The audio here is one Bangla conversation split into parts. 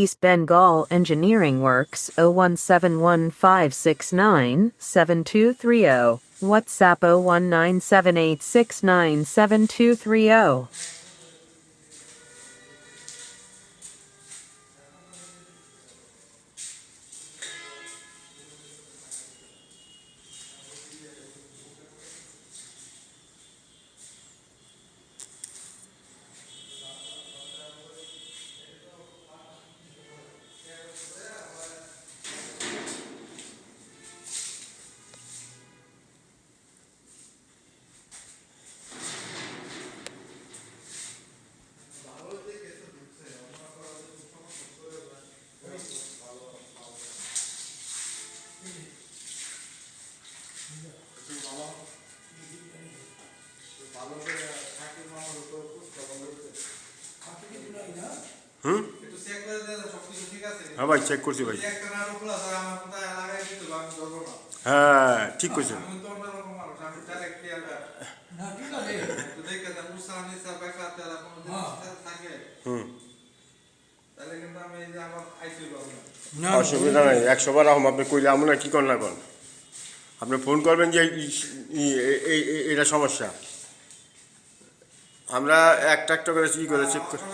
East Bengal Engineering Works 01715697230. WhatsApp 01978697230. হ্যাঁ ভাই চেক করছি ভাই। হ্যাঁ ঠিক করছেন। অসুবিধা নাই, 100বার আহম আপনি কইলে আমন কি কর না কর, আপনি ফোন করবেন যে এটা সমস্যা, আমরা একটা একটা করে কি করে চেক করি।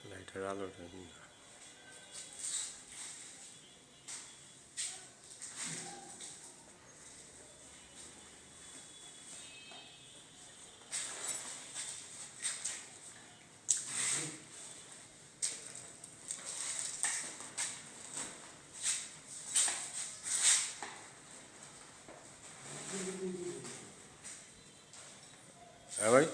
লাইটের আলোটা হ্যাঁ ভাই।